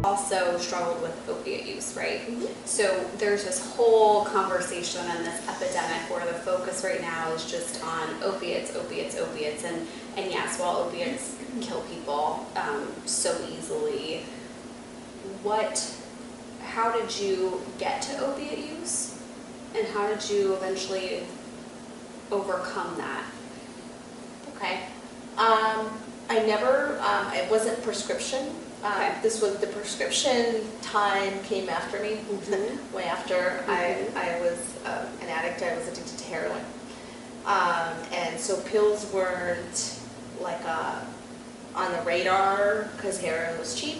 also struggled with opiate use, right? Mm-hmm. So there's this whole conversation and this epidemic where the focus right now is just on opiates, and yes, while opiates kill people so easily, how did you get to opiate use, and how did you eventually overcome that? Okay. It wasn't prescription. Okay. This was the prescription time came after me, way after. I was an addict. I was addicted to heroin. And so pills weren't like on the radar because heroin was cheap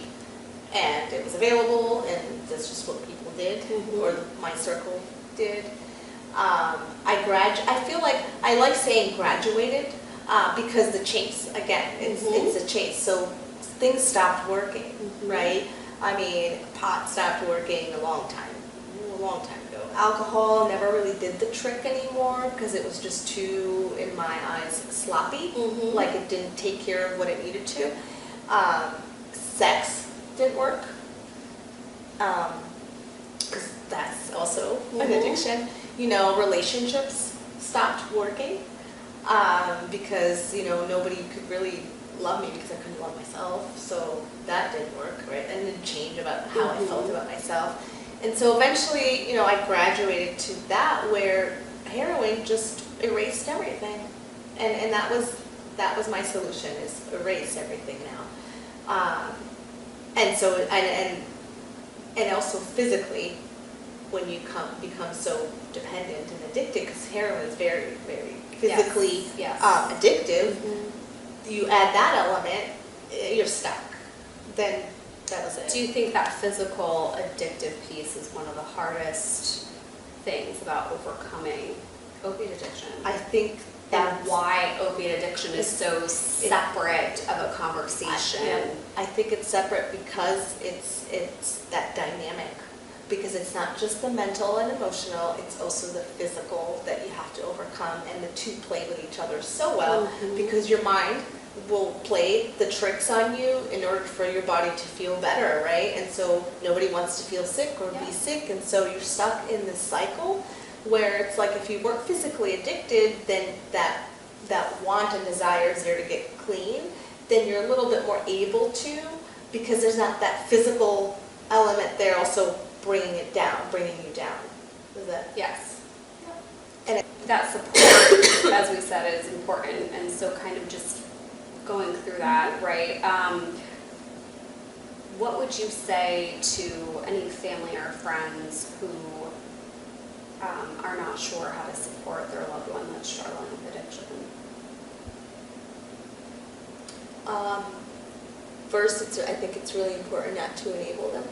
and it was available, and that's just what people did, or my circle did. I feel like I like saying graduated because the chase, again, it's a chase. So things stopped working, right? I mean, pot stopped working a long time ago. Alcohol never really did the trick anymore because it was just too, in my eyes, sloppy. Like it didn't take care of what it needed to. Sex didn't work because that's also an addiction. You know, relationships stopped working because, you know, nobody could really love me because I couldn't love myself, so that didn't work, right? And didn't change about how I felt about myself. And so eventually, you know, I graduated to that where heroin just erased everything, and that was my solution, is erase everything now. And so and also physically, when you become so dependent and addicted, because heroin is very, very physically addictive. You add that element, you're stuck. Then that was it. Do you think that physical addictive piece is one of the hardest things about overcoming opiate addiction? I think that's why opiate addiction is so separate of a conversation. I think it's separate because it's that dynamic. Because it's not just the mental and emotional, it's also the physical that you have to overcome, and the two play with each other so well, because your mind will play the tricks on you in order for your body to feel better, right? And so nobody wants to feel sick or be sick, and so you're stuck in this cycle where it's like if you weren't physically addicted, then that want and desire is there to get clean, then you're a little bit more able to, because there's not that physical element there also bringing you down. Is that? Yes. Yeah. And that support, as we said, is important, and so kind of just going through that, right? What would you say to any family or friends who are not sure how to support their loved one that's struggling with addiction? First, I think it's really important not to enable them.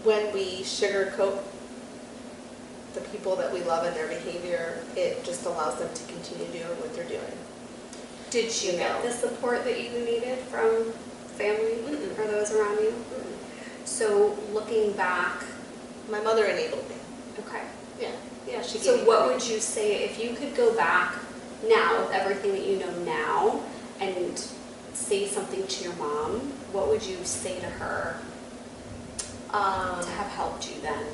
When we sugarcoat the people that we love and their behavior, it just allows them to continue doing what they're doing. Did you get the support that you needed from family or those around you? So looking back, my mother enabled me. Okay. Yeah, she gave So me what money. would you say if you could go back now with everything that you know now and say something to your mom? What would you say to her to have helped you then?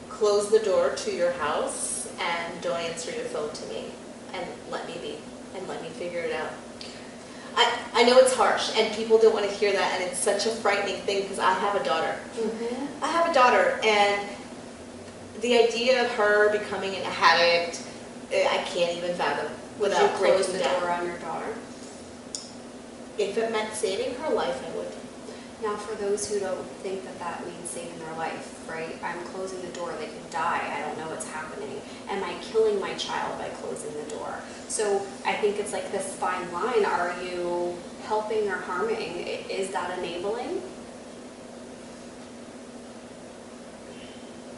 Close the door to your house and don't answer your phone to me, and let me be, and let me figure it out. I know it's harsh and people don't want to hear that, and it's such a frightening thing because I have a daughter. I have a daughter, and the idea of her becoming an addict, I can't even fathom without Would you close breaking the down. door on your daughter? If it meant saving her life, I would. Now, for those who don't think that that means saving their life, right? I'm closing the door, they could die, I don't know what's happening. Am I killing my child by closing the door? So I think it's like this fine line. Are you helping or harming? Is that enabling?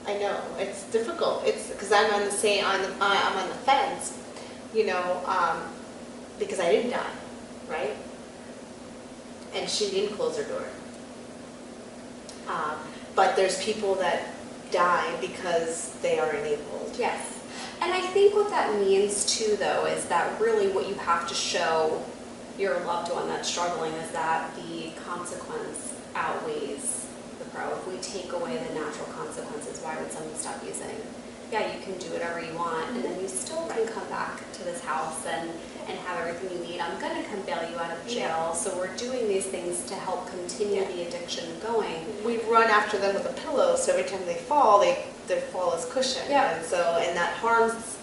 I know, it's difficult. It's because I'm on I'm on the fence, you know, because I didn't die, right? And she didn't close her door. But there's people that die because they are enabled. Yes. And I think what that means too, though, is that really what you have to show your loved one that's struggling is that the consequence outweighs the pro. If we take away the natural consequences, why would someone stop using? Yeah, you can do whatever you want, and then you still can come back to this house and have everything you need. I'm going to come bail you out of jail. So we're doing these things to help continue the addiction going. We run after them with a pillow, so every time they fall, their fall is cushioned. Yeah. And that harms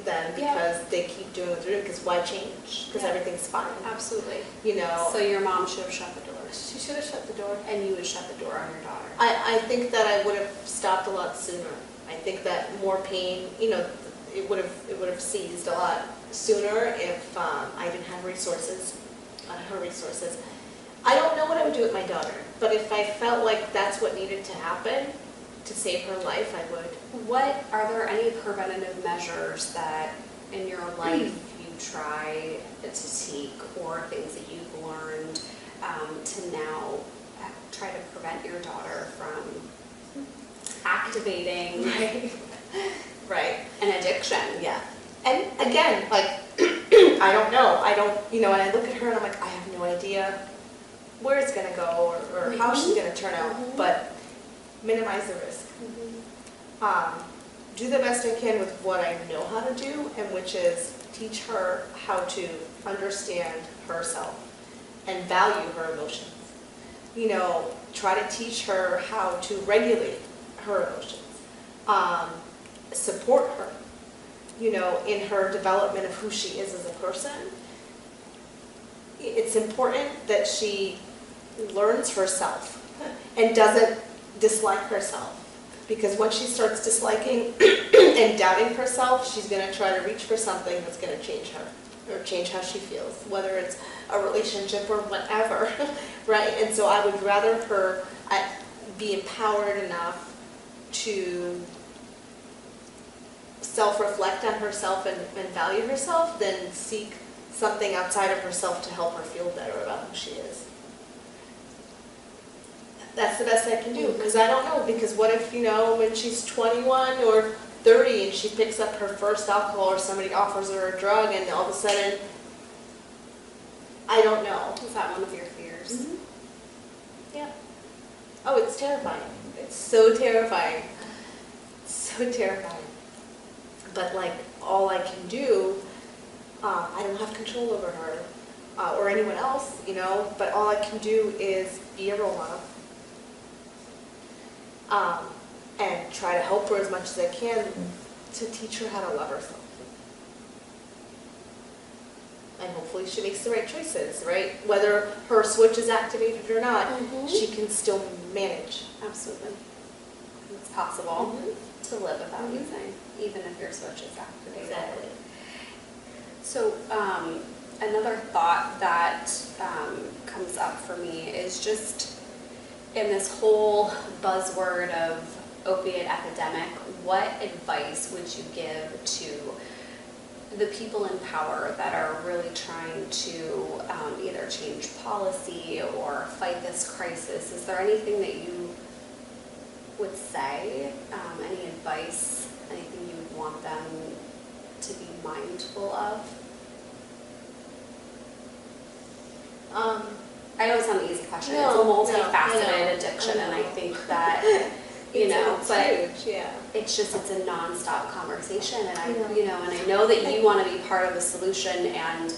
them because they keep doing what they're doing, because why change? Because everything's fine. Absolutely. You know. So your mom should have shut the door. She should have shut the door. And you would shut the door on your daughter. I think that I would have stopped a lot sooner. I think that more pain, it would have ceased a lot sooner if I didn't have resources, her resources. I don't know what I would do with my daughter, but if I felt like that's what needed to happen to save her life, I would. Are there any preventative measures that in your life you try to take, or things that you've learned to now try to prevent your daughter from activating right. an addiction? Yeah. And again, I don't know. And I look at her and I'm like, I have no idea where it's going to go or how she's going to turn out, but minimize the risk. Do the best I can with what I know how to do, and which is teach her how to understand herself and value her emotions. Try to teach her how to regulate her emotions. Support her, in her development of who she is as a person. It's important that she learns herself and doesn't dislike herself. Because once she starts disliking and doubting herself, she's going to try to reach for something that's going to change her or change how she feels, whether it's a relationship or whatever, right? And so I would rather her be empowered enough to self-reflect on herself and value herself than seek something outside of herself to help her feel better about who she is. That's the best I can do, because I don't know, because what if, when she's 21 or 30 and she picks up her first alcohol, or somebody offers her a drug and all of a sudden, I don't know. Is that one of your fears? Mm-hmm. Yeah. Oh, it's terrifying. It's so terrifying. So terrifying. But all I can do, I don't have control over her or anyone else, but all I can do is be a role model. And try to help her as much as I can to teach her how to love herself. And hopefully she makes the right choices, right? Whether her switch is activated or not, she can still manage. Absolutely. It's possible to live without using, even if your switch is activated. Exactly. So another thought that comes up for me is just in this whole buzzword of opiate epidemic, what advice would you give to the people in power that are really trying to either change policy or fight this crisis? Is there anything that you would say, any advice, anything you would want them to be mindful of? I know it's not an easy question. It's a multifaceted addiction, and I think that, but huge, yeah. it's a nonstop conversation, and I know that you want to be part of the solution and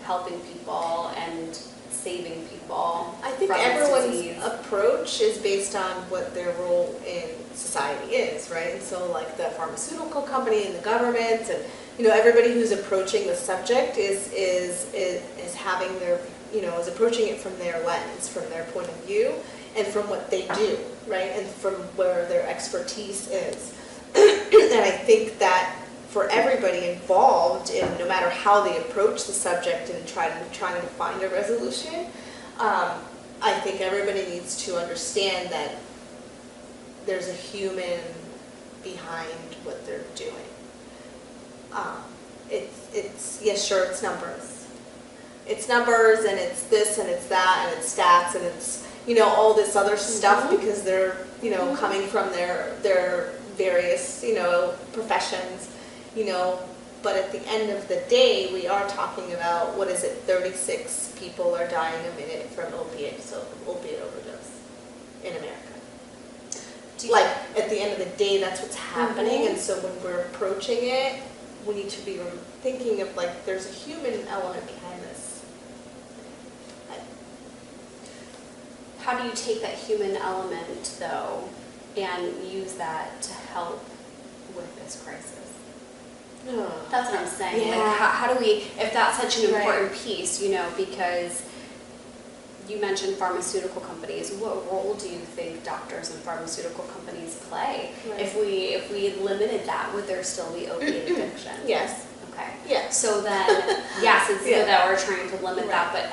helping people and saving people. I think from this everyone's disease. approach is based on what their role in society is, right? And so the pharmaceutical company and the government and, everybody who's approaching the subject is having their, is approaching it from their lens, from their point of view, and from what they do, right? And from where their expertise is. And I think that for everybody involved, in no matter how they approach the subject and trying to find a resolution, I think everybody needs to understand that there's a human behind what they're doing. It's yes, sure, it's numbers. It's numbers, and it's this, and it's that, and it's stats, and it's all this other stuff, because they're coming from their various professions, but but at the end of the day, we are talking about, 36 people are dying a minute from opiate overdose in America. Like, at the end of the day, that's what's happening, and so when we're approaching it, we need to be thinking of, like, there's a human element behind this. How do you take that human element, though, and use that to help with this crisis? That's what I'm saying. Yeah. Like, how do we, if that's such an important Right. piece, because you mentioned pharmaceutical companies, what role do you think doctors and pharmaceutical companies play? Right. If we limited that, would there still be opiate addiction? Yes. Okay. Yeah. So then, yes, it's good that we're trying to limit that, but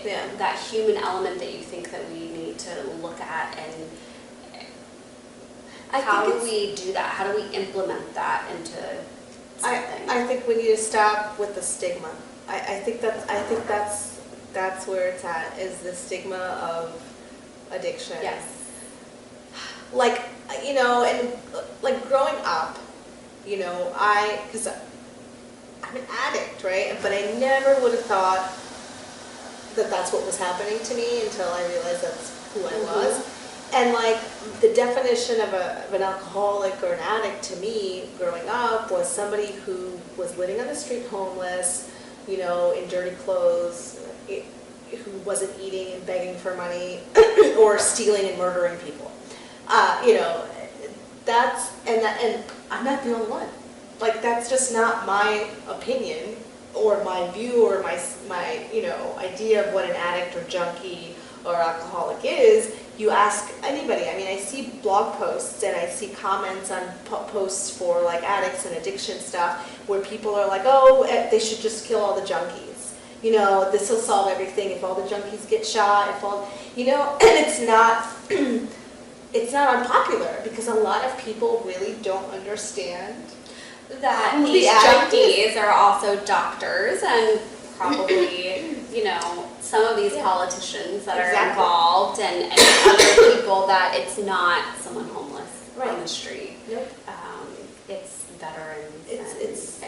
Yeah. that human element that you think that we need to look at, and how do we do that? How do we implement that into something? I think we need to stop with the stigma. I think that's where it's at, is the stigma of addiction. Yes. Like, and like growing up, because I'm an addict, right? But I never would have thought that that's what was happening to me until I realized that's who I was. And like the definition of an alcoholic or an addict to me growing up was somebody who was living on the street homeless, in dirty clothes, who wasn't eating and begging for money or stealing and murdering people. And I'm not the only one. Like, that's just not my opinion or my view or my idea of what an addict or junkie or alcoholic is. You ask anybody. I mean, I see blog posts and I see comments on posts for like addicts and addiction stuff where people are like, oh, they should just kill all the junkies. This will solve everything if all the junkies get shot, and it's not, it's not unpopular because a lot of people really don't understand that who these the addict is. junkies are also doctors and probably, some of these politicians that are involved and other people, that it's not someone homeless on the street. Nope. It's veterans. It's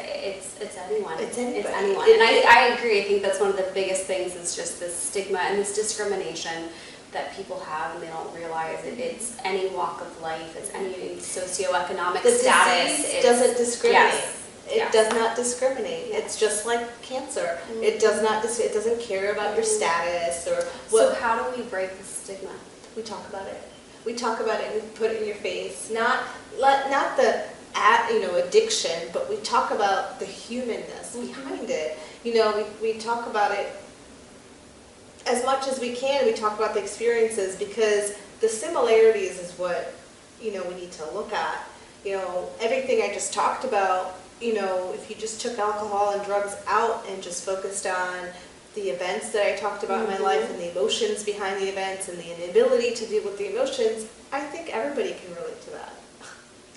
anyone. It's anybody. It's anyone. And I agree. I think that's one of the biggest things is just this stigma and this discrimination that people have, and they don't realize it. It's any walk of life. It's any socioeconomic status. Disease doesn't discriminate. Yes. It does not discriminate. It's just like cancer. It does not. It doesn't care about your status or what. So how do we break the stigma? We talk about it. We talk about it and we put it in your face. Not the addiction, but we talk about the humanness behind it. We talk about it as much as we can. We talk about the experiences because the similarities is what we need to look at. Everything I just talked about. If you just took alcohol and drugs out and just focused on the events that I talked about in my life and the emotions behind the events and the inability to deal with the emotions, I think everybody can relate to that.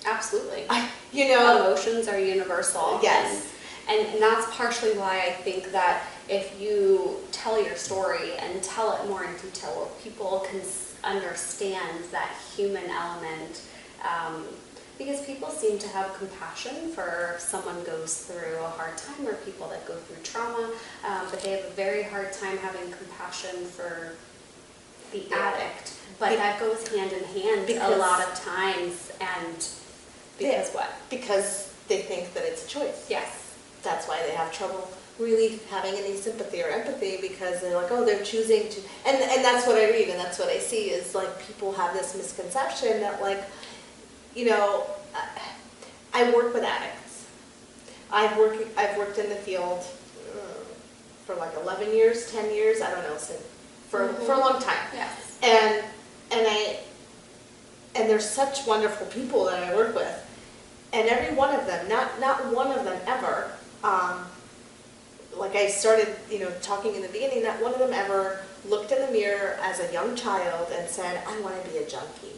Absolutely. Emotions are universal. Yes. And that's partially why I think that if you tell your story and tell it more in detail where people can understand that human element, because people seem to have compassion for if someone goes through a hard time or people that go through trauma, but they have a very hard time having compassion for the addict. But that goes hand in hand a lot of times, and because what? Because they think that it's a choice. Yes. That's why they have trouble really having any sympathy or empathy, because they're like, oh, they're choosing to, and that's what I read and that's what I see is like people have this misconception that like, I work with addicts. I've worked in the field for like 11 years, 10 years, I don't know, for a long time. Yes. And there's such wonderful people that I work with, and every one of them, not one of them ever, like I started, talking in the beginning, not one of them ever looked in the mirror as a young child and said, I want to be a junkie.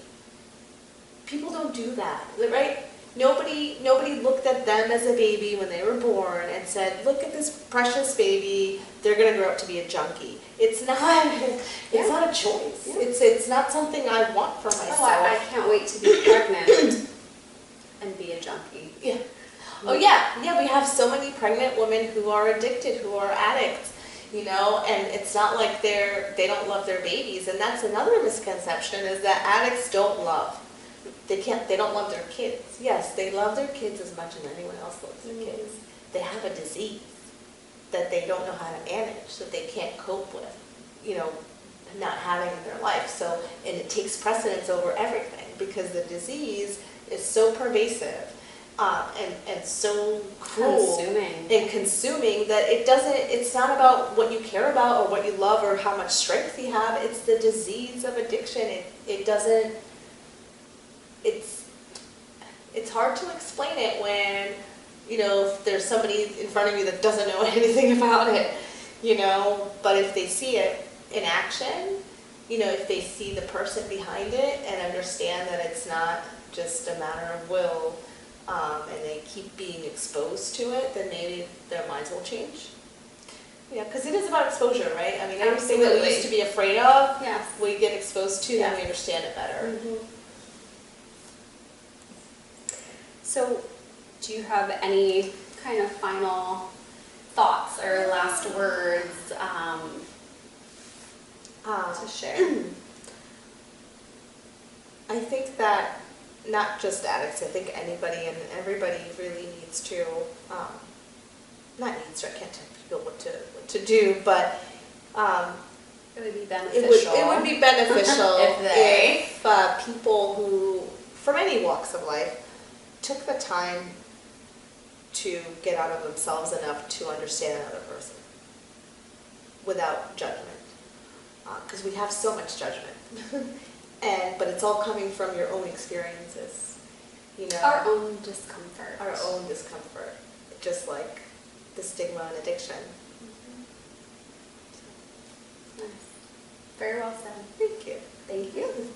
People don't do that, right? Nobody looked at them as a baby when they were born and said, look at this precious baby, they're going to grow up to be a junkie. It's not a choice. Yeah. It's not something I want for myself. Oh, I can't wait to be pregnant and be a junkie. Yeah. Oh yeah, we have so many pregnant women who are addicted, who are addicts, you know, and it's not like they don't love their babies, and that's another misconception, is that addicts don't love. They don't love their kids. Yes, they love their kids as much as anyone else loves their kids. They have a disease that they don't know how to manage, that they can't cope with, you know, not having in their life. So, and it takes precedence over everything, because the disease is so pervasive and so cruel and consuming that it's not about what you care about or what you love or how much strength you have. It's the disease of addiction. It's hard to explain it when, you know, if there's somebody in front of you that doesn't know anything about it, you know, but if they see it in action, you know, if they see the person behind it and understand that it's not just a matter of will, and they keep being exposed to it, then maybe their minds will change. Yeah, because it is about exposure, right? I mean, everything that we used to be afraid of, yes, we get exposed to, then we understand it better. Mm-hmm. So, do you have any kind of final thoughts or last words to share? I think that not just addicts, I think anybody and everybody really needs to, not needs to, I can't tell people what to do, but it would be beneficial. It would be beneficial if people who, from any walks of life, took the time to get out of themselves enough to understand another person without judgment. Because we have so much judgment. But it's all coming from your own experiences, you know. Our own discomfort. Our own discomfort, just like the stigma and addiction. Nice. Very well said. Thank you. Thank you.